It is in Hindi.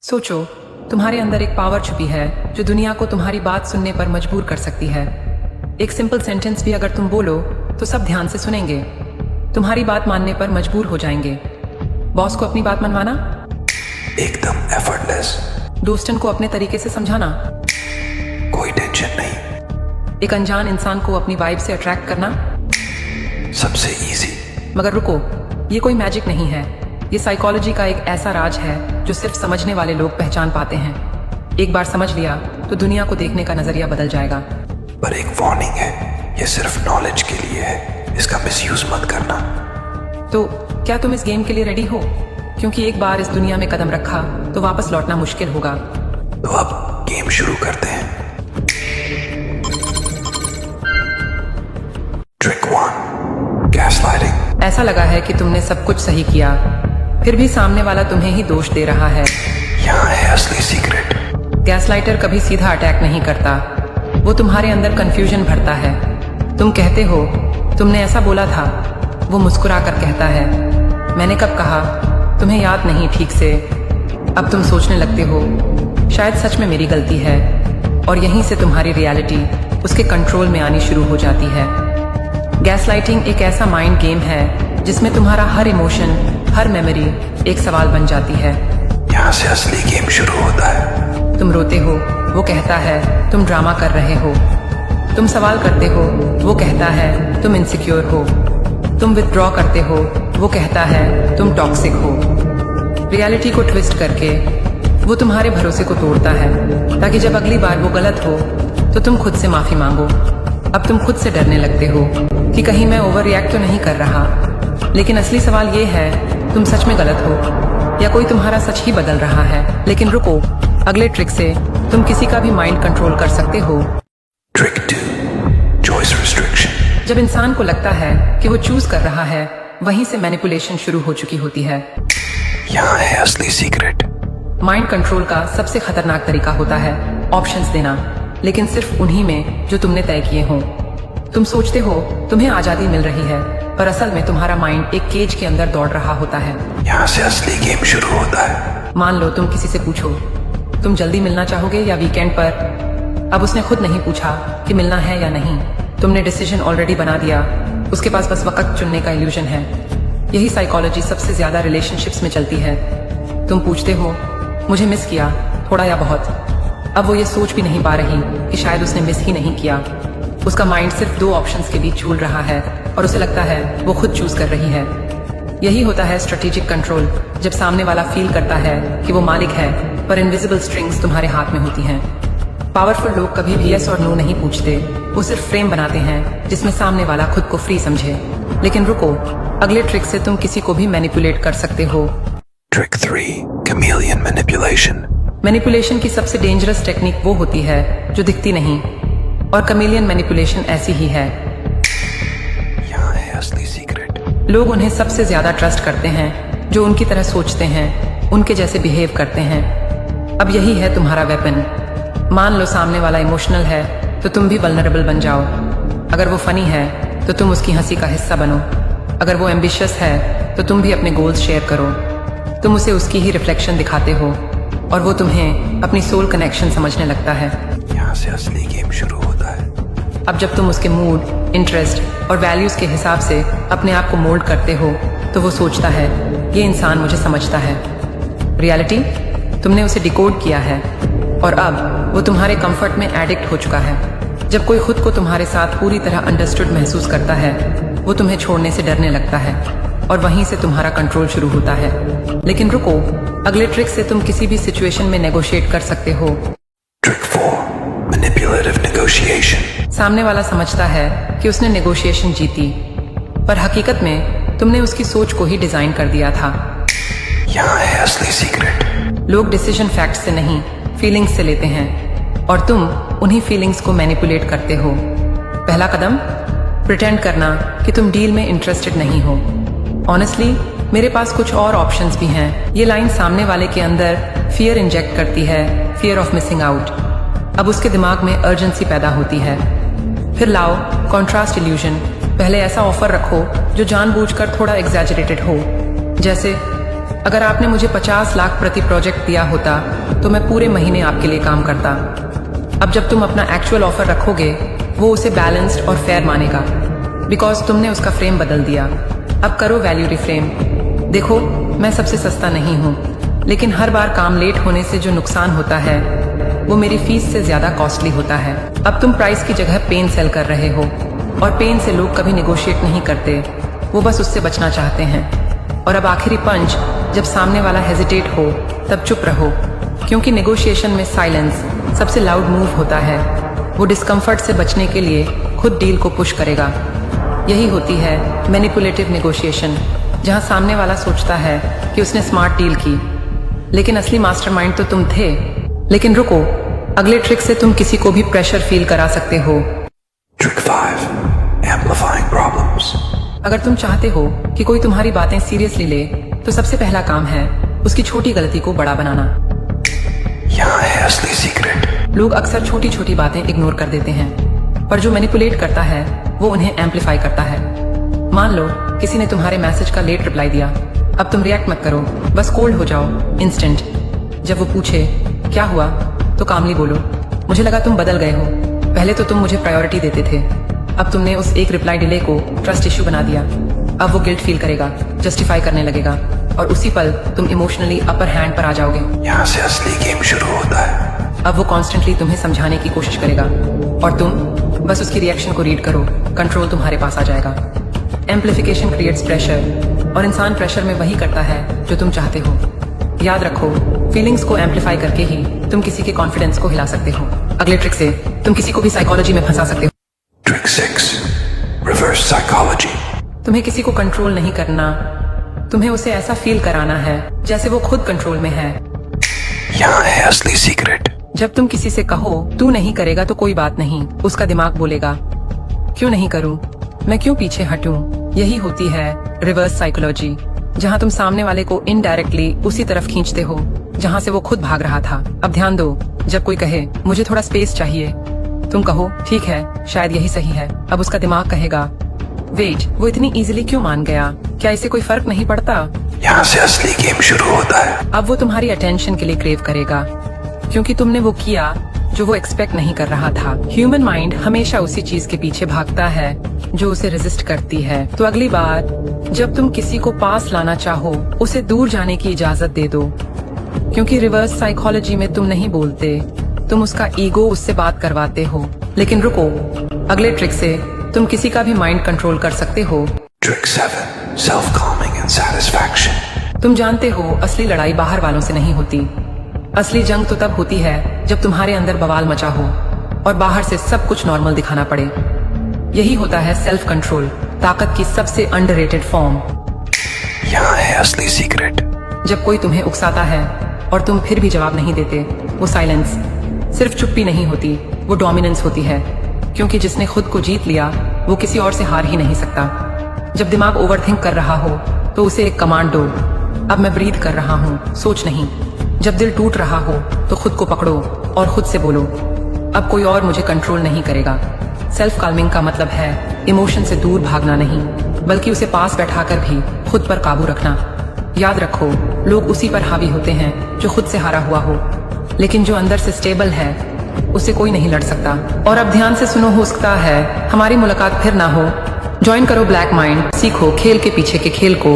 सोचो, तुम्हारे अंदर एक पावर छुपी है जो दुनिया को तुम्हारी बात सुनने पर मजबूर कर सकती है। एक सिंपल सेंटेंस भी अगर तुम बोलो तो सब ध्यान से सुनेंगे, तुम्हारी बात मानने पर मजबूर हो जाएंगे। बॉस को अपनी बात मनवाना, एकदम एफर्टलेस, दोस्तन को अपने तरीके से समझाना, कोई टेंशन नहीं, एक अनजान इंसान को अपनी वाइब से अट्रैक्ट करना, सबसे इजी। मगर रुको, ये कोई मैजिक नहीं है। ये साइकोलॉजी का एक ऐसा राज है जो सिर्फ समझने वाले लोग पहचान पाते हैं। एक बार समझ लिया तो दुनिया को देखने का नजरिया बदल जाएगा। पर एक वार्निंग है, ये सिर्फ नॉलेज के लिए है, इसका मिसयूज मत करना। तो क्या तुम इस गेम के लिए रेडी हो? क्योंकि एक बार इस दुनिया में कदम रखा तो वापस लौटना मुश्किल होगा। तो अब गेम शुरू करते हैं। Trick 1, gaslighting. ऐसा लगा है कि तुमने सब कुछ सही किया, फिर भी सामने वाला तुम्हें ही दोष दे रहा है। यहाँ है असली सीक्रेट। गैसलाइटर कभी सीधा अटैक नहीं करता, वो तुम्हारे अंदर कंफ्यूजन भरता है। तुम कहते हो तुमने ऐसा बोला था, वो मुस्कुरा कर कहता है मैंने कब कहा, तुम्हें याद नहीं ठीक से। अब तुम सोचने लगते हो शायद सच में मेरी गलती है, और यहीं से तुम्हारी रियलिटी उसके कंट्रोल में आनी शुरू हो जाती है। गैसलाइटिंग एक ऐसा माइंड गेम है जिसमें तुम्हारा हर इमोशन, हर मेमोरी एक सवाल बन जाती है। यहाँ से असली गेम शुरू होता है। तुम रोते हो, वो कहता है तुम ड्रामा कर रहे हो। तुम सवाल करते हो, वो कहता है तुम इनसिक्योर हो। तुम विथड्रॉ करते हो, वो कहता है तुम टॉक्सिक हो। रियलिटी को ट्विस्ट करके वो तुम्हारे भरोसे को तोड़ता है, ताकि जब अगली बार वो गलत हो तो तुम खुद से माफी मांगो। अब तुम खुद से डरने लगते हो कि कहीं मैं ओवर रिएक्ट तो नहीं कर रहा। लेकिन असली सवाल ये है तुम सच में गलत हो या कोई तुम्हारा सच ही बदल रहा है। लेकिन रुको, अगले ट्रिक से तुम किसी का भी माइंड कंट्रोल कर सकते हो। Trick 2, choice restriction. जब इंसान को लगता है कि वो चूज कर रहा है, वहीं से मैनिपुलेशन शुरू हो चुकी होती है। यहाँ है असली सीक्रेट। माइंड कंट्रोल का सबसे खतरनाक तरीका होता है ऑप्शंस देना, लेकिन सिर्फ उन्हीं में जो तुमने तय किए हों। तुम सोचते हो तुम्हें आजादी मिल रही है, पर असल में तुम्हारा माइंड एक केज के अंदर दौड़ रहा होता है। यहाँ से असली गेम शुरू होता है। मान लो तुम किसी से पूछो तुम जल्दी मिलना चाहोगे या वीकेंड पर। अब उसने खुद नहीं पूछा कि मिलना है या नहीं, तुमने डिसीजन ऑलरेडी बना दिया। उसके पास बस वक्त चुनने का इल्यूजन है। यही साइकोलॉजी सबसे ज्यादा रिलेशनशिप्स में चलती है। तुम पूछते हो मुझे मिस किया थोड़ा या बहुत। अब वो ये सोच भी नहीं पा रही कि शायद उसने मिस ही नहीं किया। उसका माइंड सिर्फ दो ऑप्शंस के बीच झूल रहा है और उसे लगता है वो खुद चूज कर रही है। यही होता है स्ट्रेटेजिक कंट्रोल, जब सामने वाला फील करता है कि वो मालिक है, पर इनविजिबल स्ट्रिंग्स तुम्हारे हाथ में होती हैं। पावरफुल लोग कभी भी यस और नो नहीं पूछते, वो सिर्फ फ्रेम बनाते हैं जिसमें सामने वाला खुद को फ्री समझे। लेकिन रुको, अगले ट्रिक से तुम किसी को भी मैनिपुलेट कर सकते हो। Trick 3, chameleon manipulation। मैनिपुलेशन की सबसे डेंजरस टेक्निक वो होती है जो दिखती नहीं, और कमेलियन मैनिपुलेशन ऐसी ही है। यहाँ है असली सीक्रेट। लोग उन्हें सबसे ज्यादा ट्रस्ट करते हैं जो उनकी तरह सोचते हैं, उनके जैसे बिहेव करते हैं। अब यही है तुम्हारा वेपन। मान लो सामने वाला इमोशनल है तो तुम भी वल्नरेबल बन जाओ। अगर वो फनी है तो तुम उसकी हंसी का हिस्सा बनो। अगर वो एम्बिशियस है तो तुम भी अपने गोल्स शेयर करो। तुम उसे उसकी ही रिफ्लेक्शन दिखाते हो और वो तुम्हें अपनी सोल कनेक्शन समझने लगता है। यहाँ से असली गेम शुरू होता है। अब जब तुम उसके मूड, इंटरेस्ट और वैल्यूज के हिसाब से अपने आप को मोल्ड करते हो तो वो सोचता है ये इंसान मुझे समझता है। रियलिटी, तुमने उसे डिकोड किया है और अब वो तुम्हारे कंफर्ट में एडिक्ट हो चुका है। जब कोई खुद को तुम्हारे साथ पूरी तरह अंडरस्टूड महसूस करता है, वो तुम्हें छोड़ने से डरने लगता है और वहीं से तुम्हारा कंट्रोल शुरू होता है। लेकिन रुको, अगले ट्रिक से तुम किसी भी सिचुएशन में नेगोशिएट कर सकते हो। Trick 4, manipulative negotiation। सामने वाला समझता है कि उसने नेगोशिएशन जीती, पर हकीकत में तुमने उसकी सोच को ही डिजाइन कर दिया था। यहाँ है असली सीक्रेट। लोग डिसीजन फैक्ट से नहीं, फीलिंग्स से लेते हैं, और तुम उन्हीं फीलिंग्स को मैनिपुलेट करते हो। पहला कदम, प्रिटेंड करना कि तुम डील में इंटरेस्टेड नहीं हो। ऑनेस्टली, मेरे पास कुछ और ऑप्शंस भी हैं। ये लाइन सामने वाले के अंदर फियर इंजेक्ट करती है, फियर ऑफ मिसिंग आउट। अब उसके दिमाग में अर्जेंसी पैदा होती है। फिर लाओ कॉन्ट्रास्ट इल्यूजन। पहले ऐसा ऑफर रखो जो जानबूझकर थोड़ा एग्जैजरेटेड हो, जैसे अगर आपने मुझे 50 लाख प्रति प्रोजेक्ट दिया होता तो मैं पूरे महीने आपके लिए काम करता। अब जब तुम अपना एक्चुअल ऑफर रखोगे वो उसे बैलेंस्ड और फेयर मानेगा, बिकॉज तुमने उसका फ्रेम बदल दिया। अब करो वैल्यू रिफ्रेम। देखो, मैं सबसे सस्ता नहीं हूँ, लेकिन हर बार काम लेट होने से जो नुकसान होता है वो मेरी फीस से ज्यादा कॉस्टली होता है। अब तुम प्राइस की जगह पेन सेल कर रहे हो, और पेन से लोग कभी निगोशिएट नहीं करते, वो बस उससे बचना चाहते हैं। और अब आखिरी पंच, जब सामने वाला हेजिटेट हो तब चुप रहो, क्योंकि नेगोशिएशन में साइलेंस सबसे लाउड मूव होता है। वो डिस्कम्फर्ट से बचने के लिए खुद डील को पुश करेगा। यही होती है मैनिपुलेटिव नेगोशिएशन, जहां सामने वाला सोचता है कि उसने स्मार्ट डील की, लेकिन असली मास्टरमाइंड तो तुम थे। लेकिन रुको, अगले ट्रिक से तुम किसी को भी प्रेशर फील करा सकते हो। Trick 5. Amplifying problems. अगर तुम चाहते हो कि कोई तुम्हारी बातें सीरियसली ले, तो सबसे पहला काम है उसकी छोटी गलती को बड़ा बनाना। यहाँ है असली सीक्रेट। लोग अक्सर छोटी छोटी बातें इग्नोर कर देते हैं, पर जो मैनिपुलेट करता है वो उन्हें एम्पलीफाई करता है। मान लो किसी ने तुम्हारे मैसेज का लेट रिप्लाई दिया। अब तुम रिएक्ट मत करो, बस कोल्ड हो जाओ इंस्टेंट। जब वो पूछे क्या हुआ, तो कामली बोलो, मुझे लगा तुम बदल गए हो। पहले तो तुम मुझे प्रायोरिटी देते थे, अब तुमने उस एक रिप्लाई डिले को ट्रस्ट इश्यू बना दिया। अब वो गिल्ट फील करेगा, जस्टिफाई करने लगेगा, और उसी पल तुम इमोशनली अपर हैंड पर आ जाओगे। यहाँ से असली गेम शुरू होता है। अब वो कॉन्स्टेंटली तुम्हें समझाने की कोशिश करेगा, और तुम बस उसकी रिएक्शन को रीड करो। कंट्रोल तुम्हारे पास आ जाएगा। एम्प्लीफिकेशन क्रिएट्स प्रेशर, और इंसान प्रेशर में वही करता है जो तुम चाहते हो। याद रखो, फीलिंग्स को एम्पलीफाई करके ही तुम किसी के कॉन्फिडेंस को हिला सकते हो। अगले ट्रिक से तुम किसी को भी साइकोलॉजी में फंसा सकते हो। Trick 6. Reverse psychology. तुम्हें किसी को कंट्रोल नहीं करना, तुम्हें उसे ऐसा फील कराना है जैसे वो खुद कंट्रोल में है। यहाँ है असली सीक्रेट। जब तुम किसी से कहो तू नहीं करेगा तो कोई बात नहीं, उसका दिमाग बोलेगा क्यों नहीं करूं, मैं क्यों पीछे हटूं। यही होती है रिवर्स साइकोलॉजी, जहां तुम सामने वाले को इनडायरेक्टली उसी तरफ खींचते हो जहां से वो खुद भाग रहा था। अब ध्यान दो, जब कोई कहे मुझे थोड़ा स्पेस चाहिए, तुम कहो ठीक है, शायद यही सही है। अब उसका दिमाग कहेगा वेट, वो इतनी इजीली क्यों मान गया, क्या इससे कोई फर्क नहीं पड़ता। यहाँ से असली गेम शुरू होता है। अब वो तुम्हारी अटेंशन के लिए क्रेव करेगा, क्योंकि तुमने वो किया जो वो एक्सपेक्ट नहीं कर रहा था। ह्यूमन माइंड हमेशा उसी चीज के पीछे भागता है जो उसे रेजिस्ट करती है। तो अगली बार जब तुम किसी को पास लाना चाहो, उसे दूर जाने की इजाजत दे दो, क्योंकि रिवर्स साइकोलॉजी में तुम नहीं बोलते, तुम उसका ईगो उससे बात करवाते हो। लेकिन रुको, अगले ट्रिक से तुम किसी का भी माइंड कंट्रोल कर सकते हो। Trick 7. Self-calming and satisfaction. तुम जानते हो असली लड़ाई बाहर वालों से नहीं होती। असली जंग तो तब होती है जब तुम्हारे अंदर बवाल मचा हो और बाहर से सब कुछ नॉर्मल दिखाना पड़े। यही होता है सेल्फ कंट्रोल, ताकत की सबसे अंडररेटेड फॉर्म। यहाँ है असली सीक्रेट। जब कोई तुम्हें उकसाता है और तुम फिर भी जवाब नहीं देते, वो साइलेंस सिर्फ चुप्पी नहीं होती, वो डोमिनेंस होती है, क्योंकि जिसने खुद को जीत लिया वो किसी और से हार ही नहीं सकता। जब दिमाग ओवरथिंक कर रहा हो तो उसे एक कमांड दो, अब मैं ब्रीथ कर रहा हूँ, सोच नहीं। जब दिल टूट रहा हो तो खुद को पकड़ो और खुद से बोलो अब कोई और मुझे कंट्रोल नहीं करेगा। सेल्फ काल्मिंग का मतलब है इमोशन से दूर भागना नहीं, बल्कि उसे पास बैठाकर भी खुद पर काबू रखना। याद रखो, लोग उसी पर हावी होते हैं जो खुद से हारा हुआ हो, लेकिन जो अंदर से स्टेबल है उसे कोई नहीं लड़ सकता। और अब ध्यान से सुनो, हो सकता है हमारी मुलाकात फिर ना हो। ज्वाइन करो ब्लैक माइंड, सीखो खेल के पीछे के खेल को।